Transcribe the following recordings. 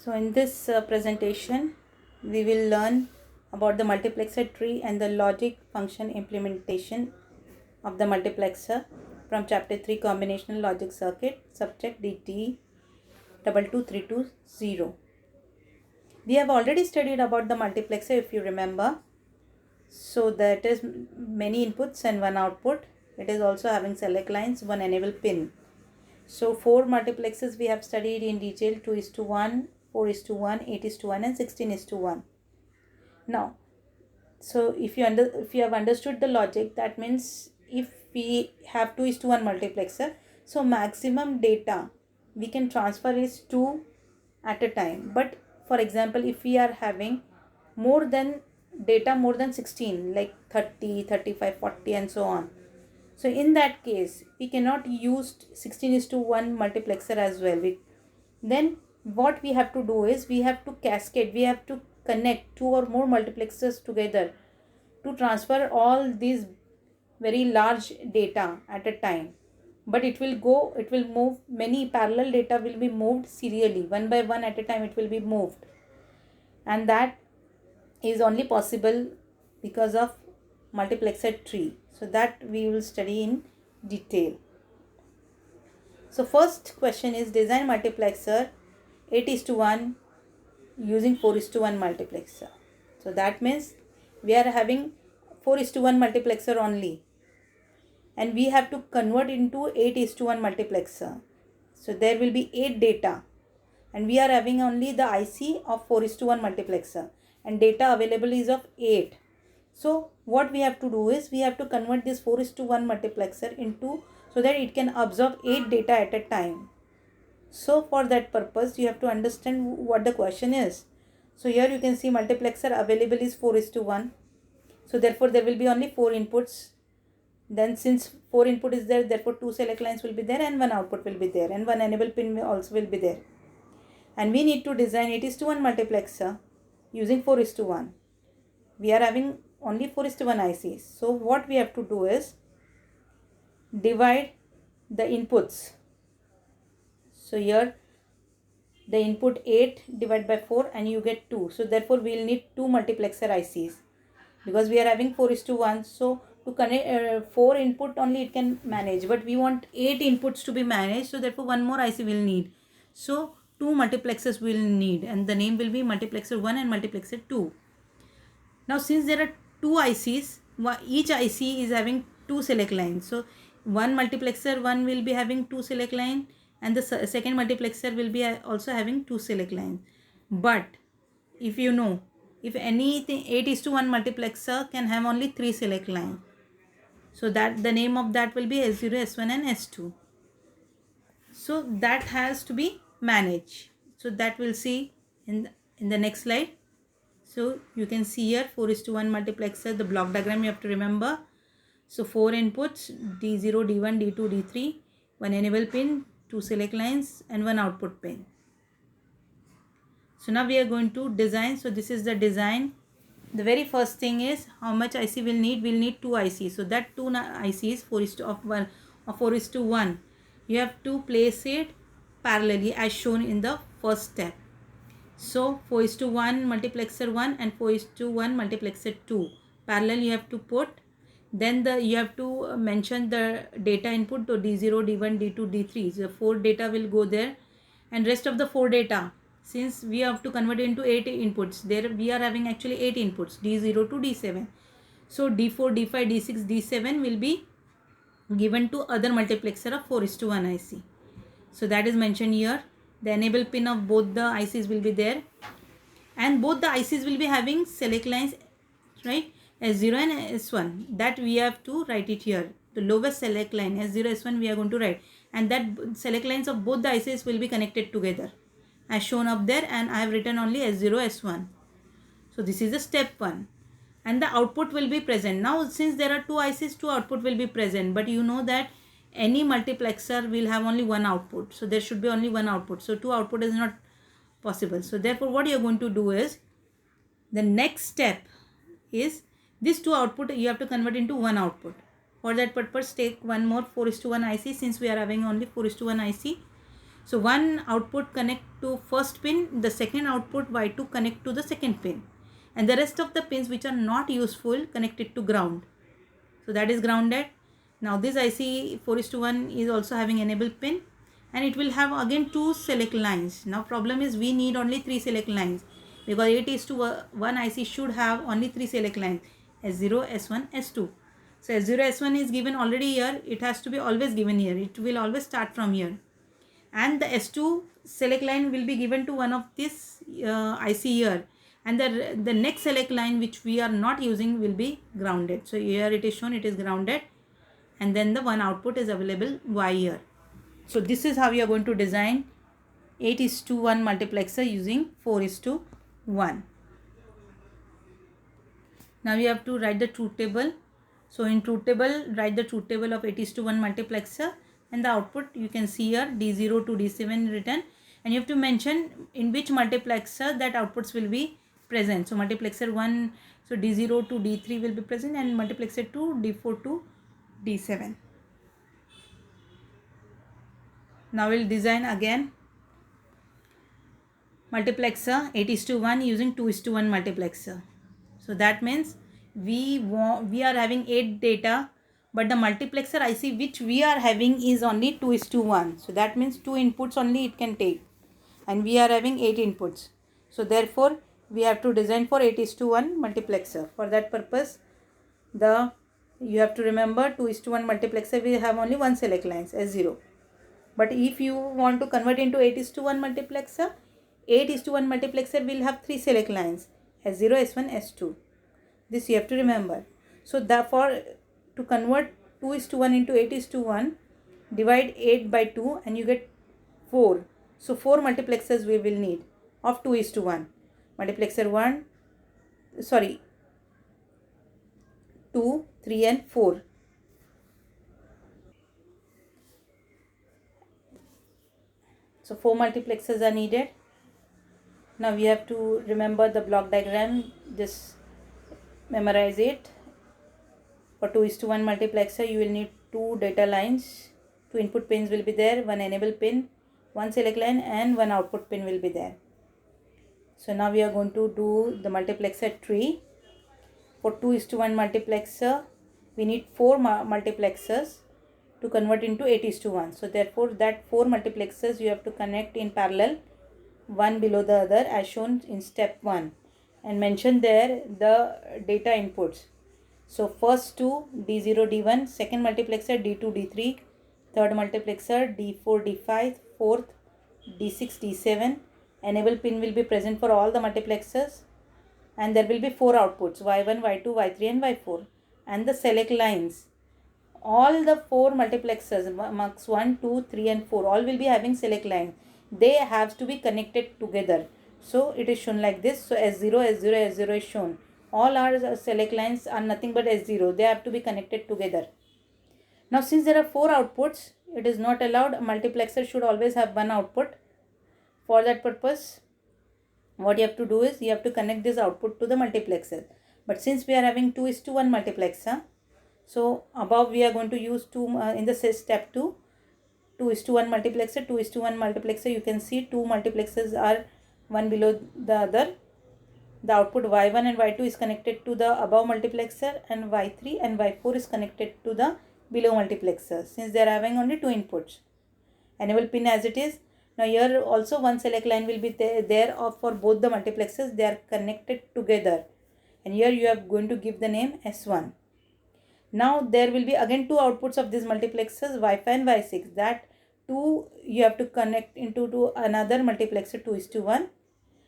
So in this presentation, we will learn about the multiplexer tree and the logic function implementation of the multiplexer from chapter 3 combinational logic circuit, subject DT 22320. We have already studied about the multiplexer if you remember. So that is many inputs and one output. It is also having select lines, one enable pin. So 4 multiplexers we have studied in detail: 2:1, 4:1, 8:1 and 16:1. Now, so if you have understood the logic, that means if we have 2:1 multiplexer, so maximum data we can transfer is 2 at a time. But for example, if we are having more than data more than 16, like 30, 35, 40 and so on, so in that case, we cannot use 16:1 multiplexer as well. Then what we have to do is we have to cascade, we have to connect 2 or more multiplexers together to transfer all these very large data at a time. But it will move, many parallel data will be moved serially, one by one at a time it will be moved. And that is only possible because of multiplexer tree. So that we will study in detail. So first question is design multiplexer 8:1 using 4:1 multiplexer. So that means we are having 4:1 multiplexer only, and we have to convert into 8:1 multiplexer. So there will be 8 data, and we are having only the IC of 4:1 multiplexer, and data available is of 8. So what we have to do is we have to convert this 4:1 multiplexer into, so that it can absorb 8 data at a time. So for that purpose you have to understand what the question is. So here you can see multiplexer available is 4:1. So therefore there will be only 4 inputs. Then since 4 input is there, therefore 2 select lines will be there and 1 output will be there, and 1 enable pin also will be there. And we need to design 8:1 multiplexer using 4:1. We are having only 4:1 ICs. So what we have to do is divide the inputs. So here the input 8 divided by 4 and you get 2. So therefore we will need 2 multiplexer ICs because we are having 4:1. So to connect 4 input only it can manage, but we want 8 inputs to be managed. So therefore one more IC will need. So 2 multiplexers will need, and the name will be multiplexer 1 and multiplexer 2. Now since there are 2 ICs, each IC is having 2 select lines. So one multiplexer 1 will be having 2 select line, and the second multiplexer will be also having 2 select lines. But if you know, if anything 8:1 multiplexer can have only 3 select lines. So that the name of that will be S0, S1 and S2. So that has to be managed. So that we'll see in the next slide. So you can see here 4:1 multiplexer, the block diagram you have to remember. So 4 inputs, D0, D1, D2, D3, 1 enable pin, 2 select lines and 1 output pin. So now we are going to design. So this is the design. The very first thing is how much IC we'll need. We'll need 2 ICs. So that 2 ICs 4:1. You have to place it parallelly as shown in the first step. So 4:1 multiplexer 1 and 4:1 multiplexer 2 parallel you have to put. Then you have to mention the data input to D0, D1, D2, D3. So 4 data will go there, and rest of the 4 data, since we have to convert into 8 inputs, there we are having actually 8 inputs, D0 to D7. So D4, D5, D6, D7 will be given to other multiplexer of 4:1 IC. So that is mentioned here. The enable pin of both the ICs will be there, and both the ICs will be having select lines, right? S0 and S1, that we have to write it here. The lowest select line S0, S1 we are going to write, and that select lines of both the ICs will be connected together as shown up there, and I have written only S0, S1. So this is the step 1, and the output will be present. Now since there are 2 ICs, 2 output will be present, but you know that any multiplexer will have only 1 output. So there should be only 1 output. So 2 output is not possible. So therefore what you are going to do is, the next step is this 2 output you have to convert into 1 output. For that purpose take one more 4:1 IC, since we are having only 4:1 IC. So one output connect to first pin, the second output Y2 connect to the second pin, and the rest of the pins which are not useful connected to ground. So that is grounded. Now this IC 4:1 is also having enable pin, and it will have again 2 select lines. Now problem is we need only 3 select lines, because 8:1 IC should have only 3 select lines, S0, S1, S2. So S0, S1 is given already here, it has to be always given here, it will always start from here, and the S2 select line will be given to one of this IC here, and the next select line which we are not using will be grounded. So here it is shown, it is grounded, and then the one output is available Y here. So this is how you are going to design 8:1 multiplexer using 4:1. Now you have to write the truth table. So in truth table, write the truth table of 8:1 multiplexer, and the output you can see here D0 to D7 written, and you have to mention in which multiplexer that outputs will be present. So multiplexer 1, so D0 to D3 will be present, and multiplexer 2, D4 to D7. Now we'll design again multiplexer 8:1 using 2:1 multiplexer. So that means we are having 8 data, but the multiplexer IC which we are having is only 2:1. So that means 2 inputs only it can take, and we are having 8 inputs. So therefore we have to design for 8:1 multiplexer. For that purpose, you have to remember 2:1 multiplexer we have only one select lines, S0. But if you want to convert into 8:1 multiplexer, 8:1 multiplexer will have 3 select lines, S0, S1, S2. This you have to remember. So therefore, to convert 2:1 into 8:1, divide 8 by 2 and you get 4. So 4 multiplexers we will need of 2:1. Multiplexer 2, 3 and 4. So 4 multiplexers are needed. Now we have to remember the block diagram, just memorize it. For 2:1 multiplexer you will need 2 data lines, 2 input pins will be there, 1 enable pin, 1 select line, and 1 output pin will be there. So now we are going to do the multiplexer tree. For 2:1 multiplexer we need 4 multiplexers to convert into 8:1. So therefore that 4 multiplexers you have to connect in parallel, one below the other as shown in step 1, and mention there the data inputs. So first two D0 D1, second multiplexer D2 D3, third multiplexer D4 D5, fourth D6 D7. Enable pin will be present for all the multiplexers, and there will be 4 outputs, Y1, Y2, Y3 and Y4, and the select lines. All the 4 multiplexers, marks 1, 2, 3 and 4, all will be having select line. They have to be connected together. So it is shown like this. So S0, S0, S0 is shown. All our select lines are nothing but S0. They have to be connected together. Now since there are 4 outputs, it is not allowed. A multiplexer should always have one output. For that purpose, what you have to do is you have to connect this output to the multiplexer. But since we are having 2:1 multiplexer, so above we are going to use 2 in the step 2. 2:1 multiplexer, 2:1 multiplexer. You can see 2 multiplexers are one below the other. The output Y1 and Y2 is connected to the above multiplexer, and Y3 and Y4 is connected to the below multiplexer, since they are having only 2 inputs. Enable pin as it is. Now here also one select line will be there for both the multiplexers. They are connected together, and here you are going to give the name S1. Now there will be again 2 outputs of these multiplexers, Y5 and Y6. That 2 you have to connect into to another multiplexer 2:1.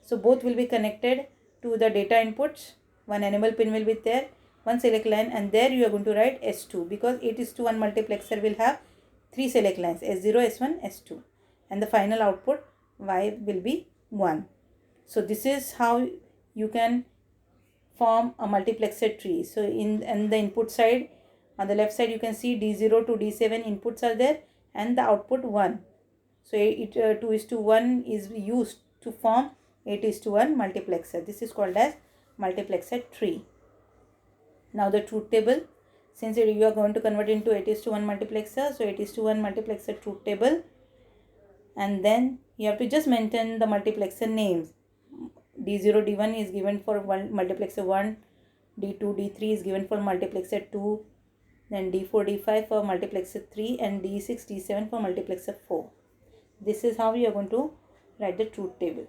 So both will be connected to the data inputs. One enable pin will be there, one select line, and there you are going to write S2, because 8:1 multiplexer will have 3 select lines, S0, S1, S2, and the final output Y will be 1. So this is how you can form a multiplexer tree. So in the input side, on the left side you can see D0 to D7 inputs are there, and the output 1. So 2:1 is used to form 8:1 multiplexer. This is called as multiplexer tree. Now the truth table, since you are going to convert into 8:1 multiplexer, so 8:1 multiplexer truth table. and then you have to just maintain the multiplexer names. D0 D1 is given for multiplexer 1, D2 D3 is given for multiplexer 2, then D4 D5 for multiplexer 3, and D6 D7 for multiplexer 4. This is how you are going to write the truth table.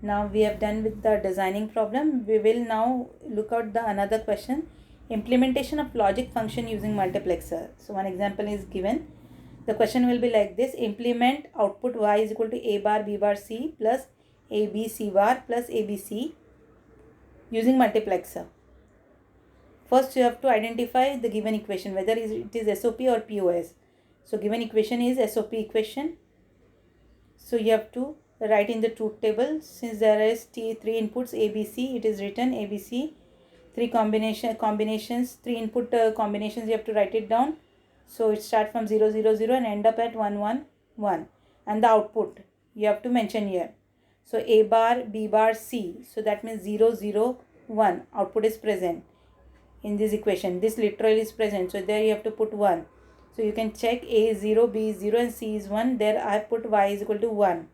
Now we have done with the designing problem. We will now look at the another question, implementation of logic function using multiplexer. So one example is given. The question will be like this: implement output y is equal to a bar b bar c plus a b c bar plus a b c using multiplexer. First you have to identify the given equation, whether it is SOP or POS. So given equation is SOP equation. So you have to write in the truth table. Since there is three inputs ABC, it is written ABC. Three combinations, three input combinations, you have to write it down. So it starts from 0 0 0 and end up at 1 1 1. And the output you have to mention here. So A bar B bar C. So that means 0 0 1 output is present in this equation. This literally is present. So there you have to put 1. So you can check A is 0, B is 0 and C is 1. There I have put Y is equal to 1.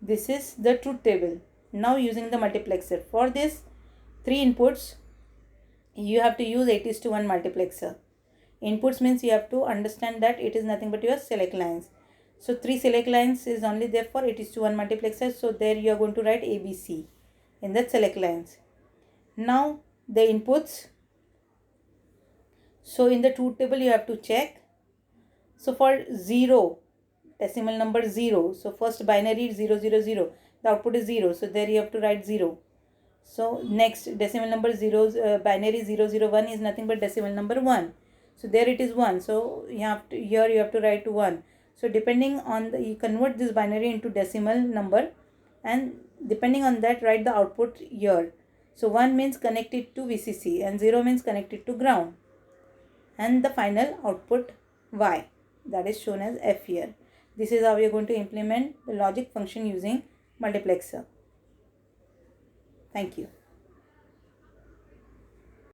This is the truth table. Now using the multiplexer. For this 3 inputs, you have to use 8:1 multiplexer. Inputs means you have to understand that it is nothing but your select lines. So 3 select lines is only there for 8:1 multiplexer. So there you are going to write ABC in that select lines. Now the inputs. So in the truth table you have to check. So for 0, decimal number 0. So first binary is 0 0 0. The output is 0. So there you have to write 0. So next decimal number 0, binary 0 0 1 is nothing but decimal number 1. So there it is 1. So you have to, here you have to write 1. So depending on the, you convert this binary into decimal number, and depending on that write the output here. So 1 means connected to VCC and 0 means connected to ground. And the final output Y, that is shown as F here. This is how we are going to implement the logic function using multiplexer. Thank you.